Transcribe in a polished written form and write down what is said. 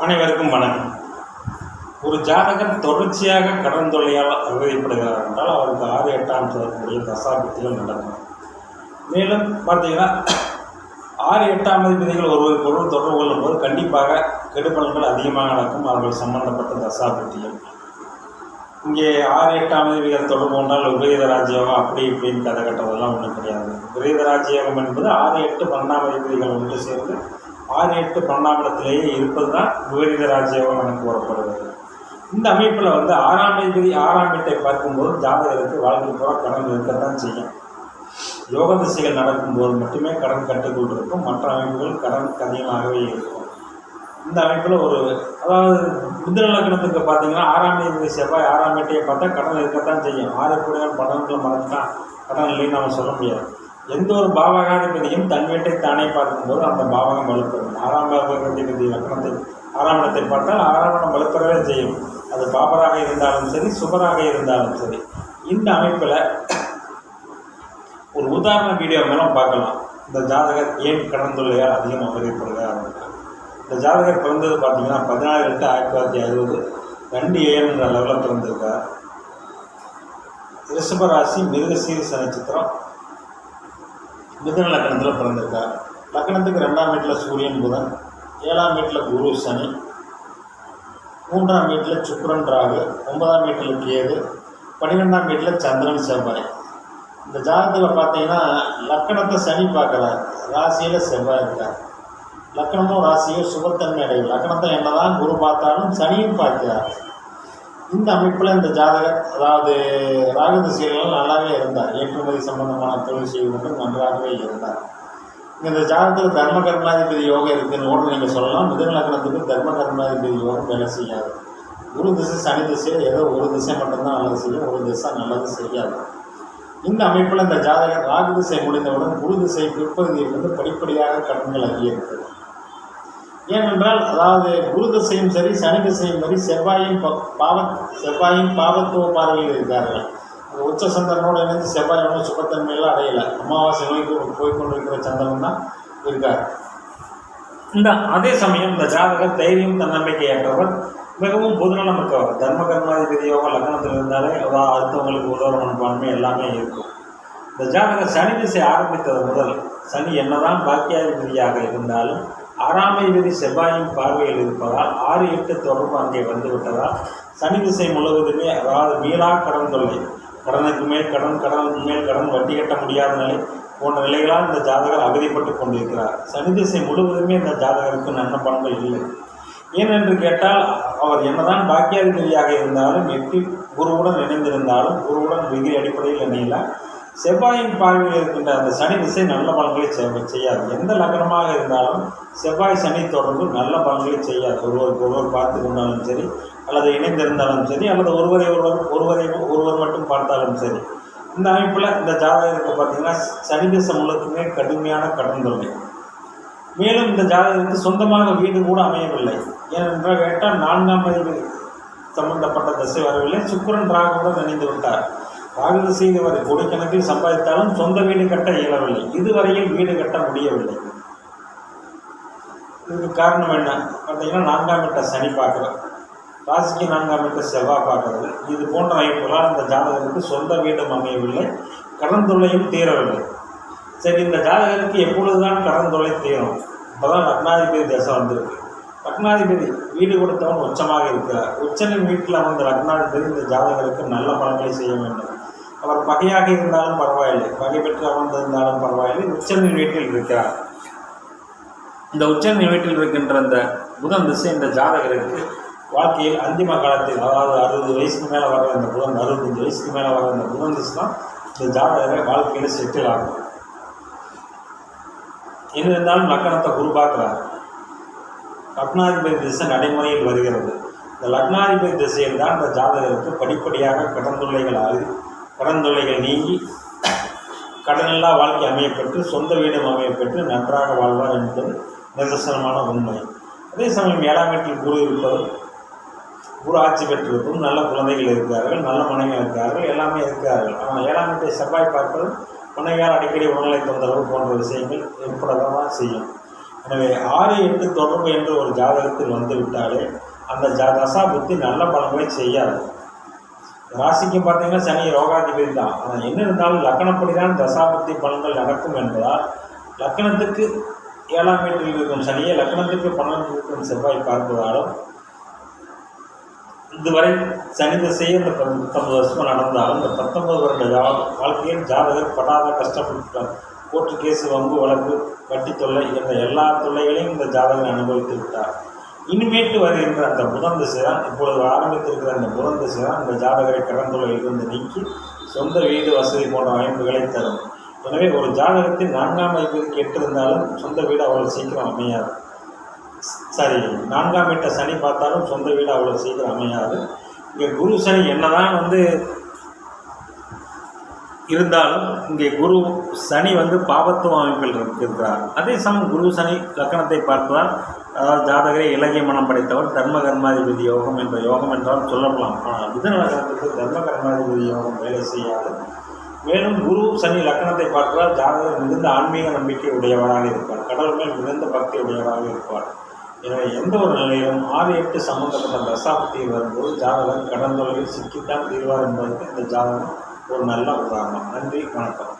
அனைவருக்கும் வணக்கம். ஒரு ஜாதகர் தொடர்ச்சியாக கடன் தொல்லையால் அவதிப்படுகிறார் என்றால் அவருக்கு 6-8ஆம் சொல்லக்கூடிய தசாபுத்திகள் நடக்கும். மேலும் பார்த்தீங்கன்னா 6-8ஆம் அதிபதிகள் ஒருவருக்கு ஒருவர் தொடர்பு கொள்ளும் போது கண்டிப்பாக கெடுபலன்கள் அதிகமாக நடக்கும். அவர்கள் சம்பந்தப்பட்ட தசாபுத்திகள். இங்கே 6-8ஆம் அதிபதிகள் தொடர்பு கொண்டால் விபரீத ராஜயோகம் அப்படி இப்படின்னு கதை கட்டுறதெல்லாம் ஒன்றும் கிடையாது. விபரீத ராஜயோகம் என்பது 6-8-12ஆம் அதிபதிகள் ஒன்று சேர்ந்து 6-8-12ஆம் இடத்திலேயே இருப்பது தான் விபரீத ராஜயோகம் எனக்கு வரப்படுகிறது. இந்த அமைப்பில் 6ஆம் அதிபதி 6ஆம் வீட்டை பார்க்கும்போது ஜாதகருக்கு வாழ்க்கை பூரா கடன் இருக்கத்தான் செய்யும். யோக திசைகள் நடக்கும்போது மட்டுமே கடன் கட்டுக்குள் இருக்கும். மற்ற அமைப்புகள் கடன் அதிகமாகவே இருக்கும். இந்த அமைப்பில் அதாவது புத்திர லக்னத்துக்கு பார்த்தீங்கன்னா 6ஆம் அதிபதி செவ்வாய் 6ஆம் வீட்டையை பார்த்தா கடன் இருக்கத்தான் செய்யும். 6 கூடையால் படங்களை மறந்துட்டான் கடன் இல்லைன்னு நம்ம சொல்ல முடியாது. எந்த ஒரு பாவகாதிபதியும் தன் வீட்டை தானே பார்க்கும்போது அந்த பாவகம் வலுப்பெறும். 6ஆம் பாவகாதிபதி லக்னத்தை 6ஆம் இடத்தை பார்த்தால் 6ஆம் இடம் வலுப்பெறவே செய்யும். அது பாபராக இருந்தாலும் சரி, சுபராக இருந்தாலும் சரி. இந்த அமைப்பில் ஒரு உதாரண வீடியோ மேலும் பார்க்கலாம். இந்த ஜாதகர் ஏன் கடன் தொல்லையால் அதிகம் அவதிப்படுகிறார். இந்த ஜாதகர் பிறந்தது பார்த்தீங்கன்னா 14/8/1960 2 AM என்ற லெவலில் பிறந்திருக்கார். ரிஷபராசி மிருகசீரிஷ நட்சத்திரம் மிதுன லக்னத்தில் பிறந்திருக்கார். லக்னத்துக்கு 2ஆம் வீட்டில் சூரியன் புதன், 7ஆம் வீட்டில் குரு சனி, 3ஆம் வீட்டில் சுக்கிரன் ராகு, 9ஆம் வீட்டில் கேது, 12ஆம் வீட்டில் சந்திரன் செவ்வாய். இந்த ஜாதகத்தில் பார்த்தீங்கன்னா லக்கணத்தை சனி பார்க்குறார், ராசியில் செவ்வாய் இருக்கார். லக்கணமும் ராசியும் சுபத்தன்மை அடையும். லக்கணத்தில் என்னதான் குரு பார்த்தாலும் சனியும் பார்க்கிறார். இந்த அமைப்பில் இந்த ஜாதகர் அதாவது ராகு திசைகள் நல்லாவே இருந்தார். ஏற்றுமதி சம்பந்தமான தொழில் செய்து கொண்டு நன்றாகவே இருந்தார். இந்த ஜாதகத்தில் தர்ம கர்மாதிபதி யோகம் இருக்குன்னு கூட நீங்கள் சொல்லலாம். மிதுன லக்னத்துக்கு தர்ம கர்மாதிபதி யோகம் வேலை செய்யாது. குரு திசை சனி திசை ஏதோ ஒரு திசை மட்டும்தான் நல்லது செய்யும், ஒரு திசை நல்லது செய்யாது. இந்த அமைப்பில் இந்த ஜாதகர் ராகு திசை முடிந்தவுடன் குரு திசை பிற்பகுதியிலிருந்து படிப்படியாக கடன்கள் அதிகரிக்கிறது. ஏனென்றால் அதாவது குரு திசையும் சரி சனி திசையும் சரி செவ்வாயின் பாவத்துவ பார்வையில் இருக்கார்கள். உச்ச சந்திரனோடு இணைந்து செவ்வாயோட சுபத்தன்மையெல்லாம் அடையலை. அமாவாசை நோய்க்கு போய்கொண்டிருக்கிற சந்திரன் தான் இருக்கார். அதே சமயம் இந்த ஜாதகர் தைரியம் தன்னம்பிக்கை ஏற்றவர், மிகவும் பொதுநலம் இருக்கவர். தர்ம கர்மாதிபதி யோகம் லக்னத்தில் இருந்தாலே அடுத்தவங்களுக்கு உதவ மனப்பான்மை எல்லாமே இருக்கும். இந்த ஜாதகர் சனி திசை ஆரம்பித்தது முதல் சனி என்னதான் பாக்கியாதிபதியாக இருந்தாலும் 6ஆம் அதிபதி செவ்வாயின் பார்வையில் இருப்பதால் 6-8 தொடர்பு அங்கே வந்துவிட்டதால் சனி திசை முழுவதுமே அதாவது மீளா கடன் தொல்லை, கடனுக்கு மேல் கடன், கடனுக்கு மேல் கடன், வட்டி கட்ட முடியாத நிலை போன்ற நிலைகளால் இந்த ஜாதகர் அவதிப்பட்டு கொண்டிருக்கிறார். சனி திசை முழுவதுமே இந்த ஜாதகருக்கு நல்ல பலன்கள் இல்லை. ஏனென்று கேட்டால் அவர் என்னதான் பாக்கியாதிபதியாக இருந்தாலும் 8 குருவுடன் இணைந்திருந்தாலும் குருவுடன் விதி அடிப்படையில் இணையில செவ்வாயின் பார்வையில் இருக்கின்ற அந்த சனி திசை நல்ல பலன்களை செய்யாது. எந்த லக்னமாக இருந்தாலும் செவ்வாய் சனி தொடர்பு நல்ல பலன்களை செய்யாது. ஒருவர் பார்த்து கொண்டாலும் சரி, அல்லது இணைந்திருந்தாலும் சரி, அல்லது ஒருவர் மட்டும் பார்த்தாலும் சரி. இந்த அமைப்பில் இந்த ஜாதகருக்கு பார்த்தீங்கன்னா சனி திசை முழுக்குமே கடுமையான கடன் தொல்லை. மேலும் இந்த ஜாதகருக்கு சொந்தமாக வீடு கூட அமையவில்லை. ஏனென்றால் கேட்டால் 4ஆம் அதிபதி சம்பந்தப்பட்ட திசை வரவில்லை. சுக்கிரன் ராகுடன் இணைந்து விட்டார். ராகு திசையில் வரை கோடிக்கணக்கில் சம்பாதித்தாலும் சொந்த வீடு கட்ட இயலவில்லை. இதுவரையில் வீடு கட்ட முடியவில்லை. இதுக்கு காரணம் என்ன பார்த்தீங்கன்னா 4ஆம் வீட்டை சனி பார்க்குறது, ராசிக்கு 4ஆம் வீட்டை செவ்வாய் பார்க்குறது, இது போன்ற அமைப்புகளால் இந்த ஜாதகருக்கு சொந்த வீடும் அமையவில்லை, கடன் தொல்லையும் தீரவில்லை. சரி, இந்த ஜாதகருக்கு எப்பொழுதுதான் கடன் தொல்லை தீரும்? இப்போதான் லக்னாதிபதி தசை வந்திருக்கு. லக்னாதிபதி வீடு கொடுத்தவன் உச்சமாக இருக்கிறார். உச்சனின் வீட்டில் அமர்ந்த லக்னாதிபதி இந்த ஜாதகருக்கு நல்ல பலன்களை செய்ய வேண்டும். அவர் பகையாக இருந்தாலும் பரவாயில்லை, பகை பெற்று அமர்ந்திருந்தாலும் பரவாயில்லை, உச்சனின் வீட்டில் இருக்கிறார். இந்த உச்சனின் வீட்டில் இருக்கின்ற இந்த புதன் திசை இந்த ஜாதகருக்கு வாழ்க்கையில் அந்திம காலத்தில் அதாவது 60 வயசுக்கு மேலே வர இந்த புதன் 65 வயசுக்கு மேலே வர இந்த புதன் திசை தான் இந்த ஜாதகரை வாழ்க்கையில் செட்டில் ஆகும். இருந்தாலும் லக்னத்தை குரு பார்க்கிறார். லக்னாதிபதி திசை நடைமுறையில் வருகிறது. இந்த லக்னாதிபதி திசையில் தான் இந்த ஜாதகருக்கு படிப்படியாக கடன் தொல்லைகள் நீங்கி கடனில்லா வாழ்க்கை அமையப்பட்டு சொந்த வீடும் அமையப்பட்டு நன்றாக வாழ்வார் என்பது நிதர்சனமான உண்மை. அதே சமயம் 7ஆம் வீட்டில் குரு இருப்பதும் குரு ஆட்சி பெற்றிருப்பதும் நல்ல குழந்தைகள் இருக்கிறார்கள், நல்ல மனைவி இருக்கிறார்கள், எல்லாமே இருக்கிறார்கள். ஆனால் 7ஆம் வீட்டை செவ்வாய் பார்ப்பது மனைவியால் அடிக்கடி உடல்நிலை தொந்தரவு போன்ற விஷயங்கள் ஏற்படதான் செய்யும். எனவே 6-8 தொடர்பு என்று ஒரு ஜாதகத்தில் வந்துவிட்டாலே அந்த தசா புத்தி நல்ல பலன்களை செய்யாது. ராசிக்கு பார்த்தீங்கன்னா சனி யோகாதிபதி தான். ஆனால் என்ன இருந்தாலும் லக்கணப்படி தான் தசாபுத்தி பலன்கள் நடக்கும் என்பதால் லக்கணத்துக்கு 7ஆம் வீட்டில் இருக்கும் சனியை லக்கணத்துக்கு 12 இருக்கும் செவ்வாய் பார்ப்பதாலும் இதுவரை சனி திசையே இந்த 19 வருஷமாக நடந்தாலும் இந்த 19 வருட வாழ்க்கையில் ஜாதகர் படாத கஷ்டப்பட்டு கோர்ட்டு கேஸு, வம்பு வழக்கு, வட்டி தொல்லை என்ற எல்லா தொல்லைகளையும் இந்த ஜாதகர் அனுபவித்து விட்டார். இனிமேட்டு வருகின்ற அந்த புதன் திசை தான், இப்பொழுது ஆரம்பித்திருக்கிற அந்த புதன் திசை தான் இந்த ஜாதகரை கடன் தொல்லையிலிருந்து நீக்கி சொந்த வீடு வசதி போன்ற அமைப்புகளை தரும். எனவே ஒரு ஜாதகத்தில் 4ஆம் அதிபதிக்கு 8 இருந்தாலும் சொந்த வீடு அவ்வளோ சீக்கிரம் அமையாது. சரி, 4ஆம் வீட்டை சனி பார்த்தாலும் சொந்த வீடு அவ்வளோ சீக்கிரம் அமையாது. இங்கே குரு சனி என்னதான் இருந்தாலும் இங்கே குரு சனி பாபத்துவ அமைப்பில் இருக்கிறார். அதே சமயம் குரு சனி லக்கணத்தை பார்ப்பதால் அதாவது ஜாதகரை இலகிய மனம் படைத்தவர் தர்ம கர்மாதிபதி யோகம் என்ற யோகம் என்றால் சொல்லலாம். ஆனால் மிதுன லக்கணத்துக்கு தர்ம கர்மாதிபதி யோகம் வேலை செய்யாது. மேலும் குரு சனி லக்கணத்தை பார்ப்பதால் ஜாதகர் மிகுந்த ஆன்மீக நம்பிக்கை உடையவராக இருப்பார். கடவுள் மேல் மிகுந்த பக்தி உடையவராக இருப்பார். எனவே எந்த ஒரு நிலையிலும் 6-8 சம்பந்தப்பட்ட தசாபுத்தியில் வரும்போது ஜாதகர் கடன் தொல்லையில் சிக்கித்தான் தீர்வார் என்பதற்கு இந்த ஜாதகம் ஒரு நல்ல உதாரணம். நன்றி, வணக்கம்.